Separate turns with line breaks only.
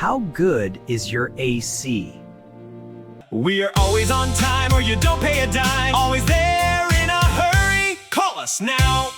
How good is your AC?
We are always on time or you don't pay a dime. Always there in a hurry. Call us now.